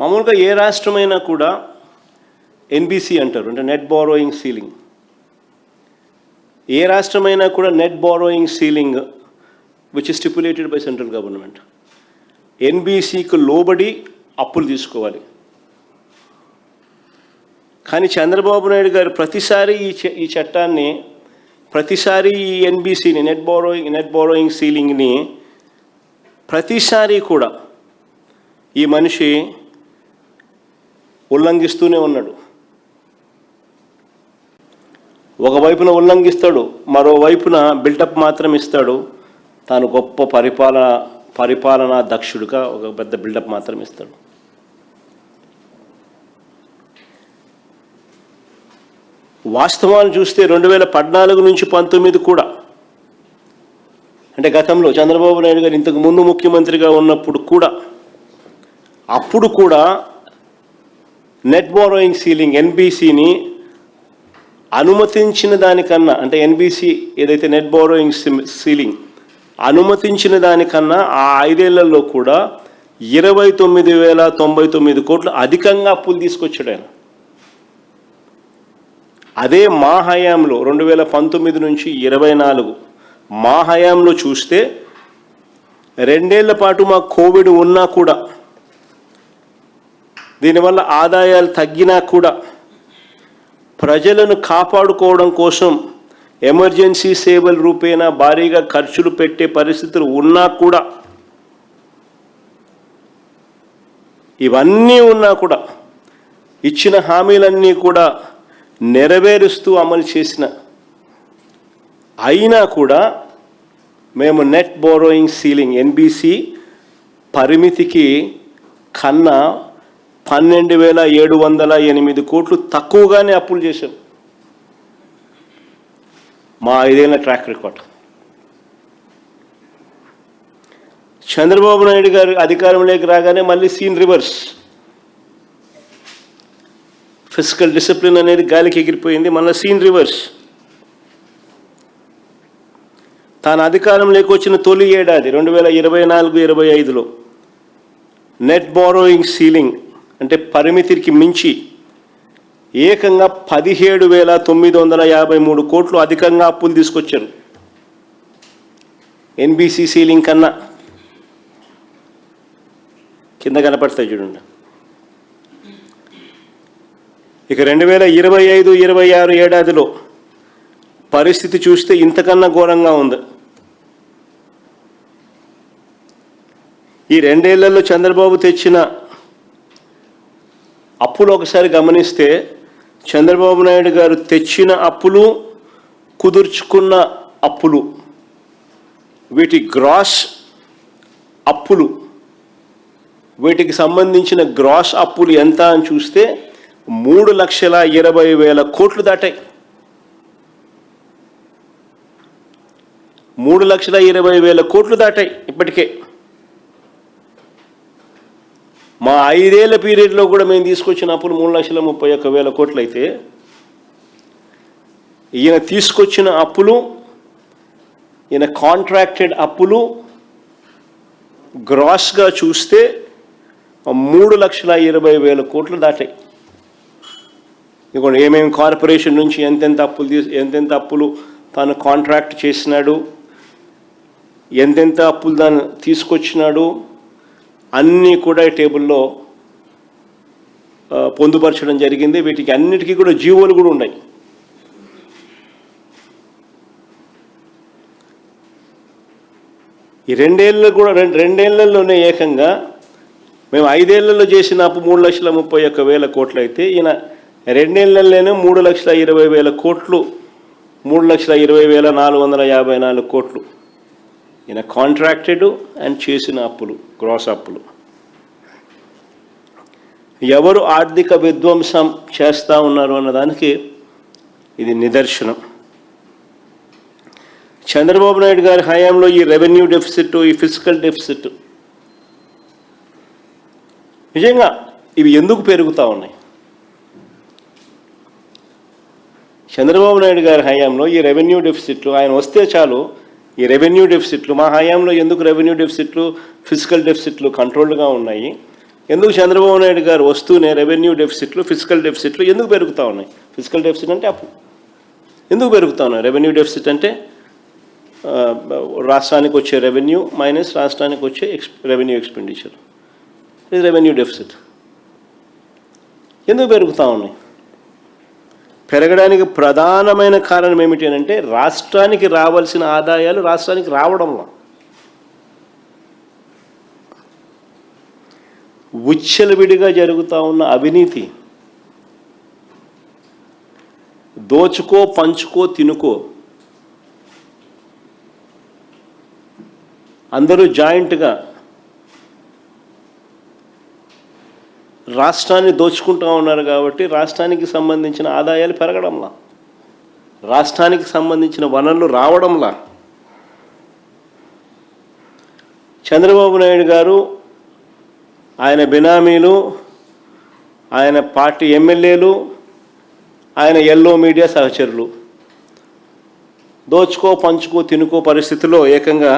మామూలుగా ఏ రాష్ట్రమైనా కూడా ఎన్బిసి అంటారు, అంటే నెట్ బారోయింగ్ సీలింగ్. ఏ రాష్ట్రమైనా కూడా net borrowing ceiling which is stipulated by central government, ఎన్బిసికి లోబడి అప్పులు తీసుకోవాలి. కానీ చంద్రబాబు నాయుడు గారు ప్రతిసారి ఈ చట్టాన్ని, ప్రతిసారి ఈ ఎన్బిసిని, నెట్ బారోయింగ్ సీలింగ్ని ప్రతిసారి కూడా ఈ మనిషి ఉల్లంఘిస్తూనే ఉన్నాడు. ఒకవైపున ఉల్లంఘిస్తాడు, మరోవైపున బిల్డప్ మాత్రం ఇస్తాడు. తాను గొప్ప పరిపాలనా దక్షుడుగా ఒక పెద్ద బిల్డప్ మాత్రం ఇస్తాడు. వాస్తవాలు చూస్తే 2014 నుంచి 19 కూడా, అంటే గతంలో చంద్రబాబు నాయుడు గారు ఇంతకు ముందు ముఖ్యమంత్రిగా ఉన్నప్పుడు కూడా, అప్పుడు కూడా నెట్ బారోయింగ్ సీలింగ్ ఎన్బిసిని అనుమతించిన దానికన్నా, అంటే ఎన్బిసి ఏదైతే నెట్ బారోయింగ్ సీలింగ్ అనుమతించిన దానికన్నా ఆ 5 ఏళ్లలో కూడా 29,099 కోట్లు అధికంగా అప్పులు తీసుకొచ్చాడు ఆయన. అదే మా హయాంలో 2019 నుంచి 24 మా హయాంలో చూస్తే 2 ఏళ్ల పాటు మా కోవిడ్ ఉన్నా కూడా, దీనివల్ల ఆదాయాలు తగ్గినా కూడా, ప్రజలను కాపాడుకోవడం కోసం ఎమర్జెన్సీ సేవల రూపేణా భారీగా ఖర్చులు పెట్టే పరిస్థితులు ఉన్నా కూడా, ఇవన్నీ ఉన్నా కూడా, ఇచ్చిన హామీలన్నీ కూడా నెరవేరుస్తూ అమలు చేసిన అయినా కూడా మేము నెట్ బారోయింగ్ సీలింగ్ ఎన్బిసి పరిమితికి కన్నా 12,708 కోట్లు తక్కువగానే అప్పులు చేశాం. మా 5 ఏళ్ల ట్రాక్ రికార్డ్. చంద్రబాబు నాయుడు గారు అధికారంలోకి రాగానే మళ్ళీ సీన్ రివర్స్. ఫిజికల్ డిసిప్లిన్ అనేది గాలికి ఎగిరిపోయింది, మళ్ళీ సీన్ రివర్స్. తాను అధికారంలోకి వచ్చిన తొలి ఏడాది 2024-25లో నెట్ బారోయింగ్ సీలింగ్ అంటే పరిమితికి మించి ఏకంగా 17,953 కోట్లు అధికంగా అప్పులు తీసుకొచ్చారు ఎన్బిసి సీలింగ్ కన్నా. కింద కనపడతాయి చూడండి. ఇక 2025-26 ఏడాదిలో పరిస్థితి చూస్తే ఇంతకన్నా ఘోరంగా ఉంది. ఈ 2 ఏళ్లలో చంద్రబాబు తెచ్చిన అప్పులు ఒకసారి గమనిస్తే, చంద్రబాబు నాయుడు గారు తెచ్చిన అప్పులు, కుదుర్చుకున్న అప్పులు, వీటి గ్రాస్ అప్పులు, వీటికి సంబంధించిన గ్రాస్ అప్పులు ఎంత అని చూస్తే 3,20,000 కోట్లు దాటాయి. 3,20,000 కోట్లు దాటాయి ఇప్పటికే. మా 5 ఏళ్ల పీరియడ్లో కూడా మేము తీసుకొచ్చిన అప్పులు 3,31,000 కోట్లు అయితే, ఈయన తీసుకొచ్చిన అప్పులు, ఈయన కాంట్రాక్టెడ్ అప్పులు గ్రాస్గా చూస్తే 3,20,000 కోట్లు దాటాయి. ఇదిగోండి ఏమేమి కార్పొరేషన్ నుంచి ఎంతెంత అప్పులు తాను కాంట్రాక్ట్ చేసినాడు, ఎంతెంత అప్పులు దాన్ని తీసుకొచ్చినాడు, అన్నీ కూడా టేబుల్లో పొందుపరచడం జరిగింది. వీటికి అన్నిటికీ కూడా జీవోలు కూడా ఉన్నాయి. ఈ 2 ఏళ్లలోనే ఏకంగా మేము 5 ఏళ్లలో చేసిన అప్పు 3,31,000 కోట్లు అయితే, ఈయన 2 ఏళ్లలోనే 3,20,000 కోట్లు, 3,20,454 కోట్లు ఈయన కాంట్రాక్టెడ్ అండ్ చేసిన అప్పులు, గ్రాస్ అప్పులు. ఎవరు ఆర్థిక విధ్వంసం చేస్తూ ఉన్నారు అన్నదానికి ఇది నిదర్శనం. చంద్రబాబు నాయుడు గారి హయాంలో ఈ రెవెన్యూ డెఫిసిట్, ఈ ఫిజికల్ డెఫిసిట్, నిజంగా ఇవి ఎందుకు పెరుగుతూ ఉన్నాయి? చంద్రబాబు నాయుడు గారి హయాంలో ఈ రెవెన్యూ డెఫిసిట్లు, ఆయన వస్తే చాలు ఈ రెవెన్యూ డెఫిసిట్లు, మా హయాంలో ఎందుకు రెవెన్యూ డెఫిసిట్లు, ఫిజికల్ డెఫిసిట్లు కంట్రోల్డ్గా ఉన్నాయి? ఎందుకు చంద్రబాబు నాయుడు గారు వస్తూనే రెవెన్యూ డెఫిసిట్లు, ఫిజికల్ డెఫిసిట్లు ఎందుకు పెరుగుతూ ఉన్నాయి? ఫిజికల్ డెఫిసిట్ అంటే అప్పు. ఎందుకు పెరుగుతూ ఉన్నాయి? రెవెన్యూ డెఫిసిట్ అంటే రాష్ట్రానికి వచ్చే రెవెన్యూ మైనస్ రాష్ట్రానికి వచ్చే రెవెన్యూ ఎక్స్పెండిచర్, ఇది రెవెన్యూ డెఫిసిట్. ఎందుకు పెరుగుతూ ఉన్నాయి? పెరగడానికి ప్రధానమైన కారణం ఏమిటి అంటే రాష్ట్రానికి రావాల్సిన ఆదాయాలు రాష్ట్రానికి రావడంలో విచ్చలవిడిగా జరుగుతూ ఉన్న అవినీతి, దోచుకో పంచుకో తినుకో, అందరూ జాయింట్గా రాష్ట్రాన్ని దోచుకుంటూ ఉన్నారు కాబట్టి రాష్ట్రానికి సంబంధించిన ఆదాయాలు పెరగడంలా, రాష్ట్రానికి సంబంధించిన వనరులు రావడంలా. చంద్రబాబు నాయుడు గారు, ఆయన బినామీలు, ఆయన పార్టీ ఎమ్మెల్యేలు, ఆయన ఎల్లో మీడియా సహచరులు దోచుకో పంచుకో తినుకో పరిస్థితిలో ఏకంగా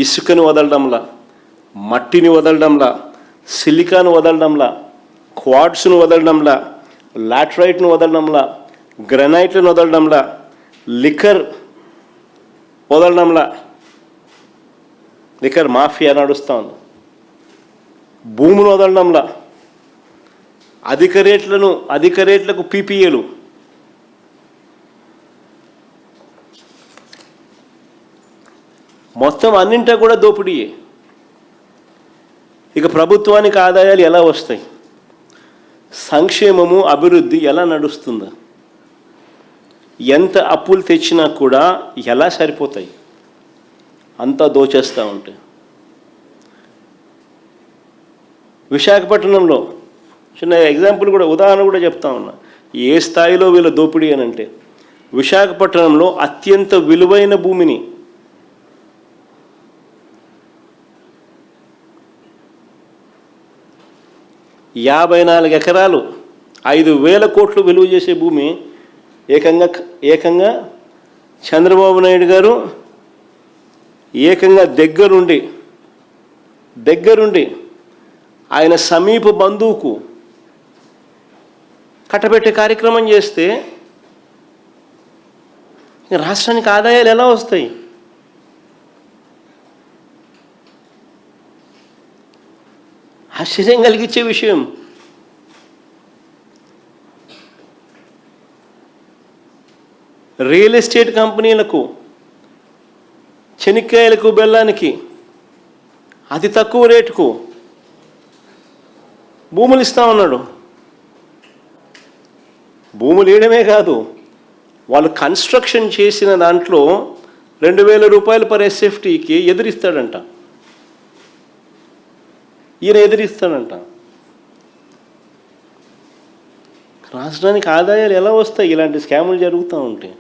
ఇసుకను వదలడంలా, మట్టిని వదలడంలా, సిలికాను వదలడంలా, క్వాడ్స్ను వదలడంలా, లాటరైట్ను వదలడంలా, గ్రనైట్లను వదలడంలా, లిక్కర్ వదలడంలా, లిక్కర్ మాఫియా నడుస్తూ ఉంది, భూములు వదలడంలా, అధిక రేట్లకు పీపీఏలు, మొత్తం అన్నింటా కూడా దోపిడీయే. ఇక ప్రభుత్వానికి ఆదాయాలు ఎలా వస్తాయి? సంక్షేమము అభివృద్ధి ఎలా నడుస్తుందా? ఎంత అప్పులు తెచ్చినా కూడా ఎలా సరిపోతాయి? అంతా దోచేస్తూ ఉంటాయి. విశాఖపట్నంలో చిన్న ఎగ్జాంపుల్ కూడా, ఉదాహరణ కూడా చెప్తా ఉన్నా, ఏ స్థాయిలో వీళ్ళ దోపిడీ అని అంటే విశాఖపట్నంలో అత్యంత విలువైన భూమిని $54 ఎకరాలు 5,000 కోట్లు విలువ చేసే భూమి ఏకంగా చంద్రబాబు నాయుడు గారు ఏకంగా దగ్గరుండి ఆయన సమీప బంధువుకు కట్టబెట్టే కార్యక్రమం చేస్తే రాష్ట్రానికి ఆదాయాలు ఎలా వస్తాయి? ఆశ్చర్యం కలిగించే విషయం. రియల్ ఎస్టేట్ కంపెనీలకు, చెనిక్కాయలకు, బెల్లానికి అతి తక్కువ రేటుకు భూములు ఇస్తా ఉన్నాడు. భూములు వేయడమే కాదు, వాళ్ళు కన్స్ట్రక్షన్ చేసిన దాంట్లో 2,000 రూపాయలు పర్ ఎస్ఎఫ్టీకి ఎదిరిస్తాడంట. ఈయన ఎదిరిస్తాడంట. రాష్ట్రానికి ఆదాయాలు ఎలా వస్తాయి ఇలాంటి స్కాములు జరుగుతూ ఉంటే?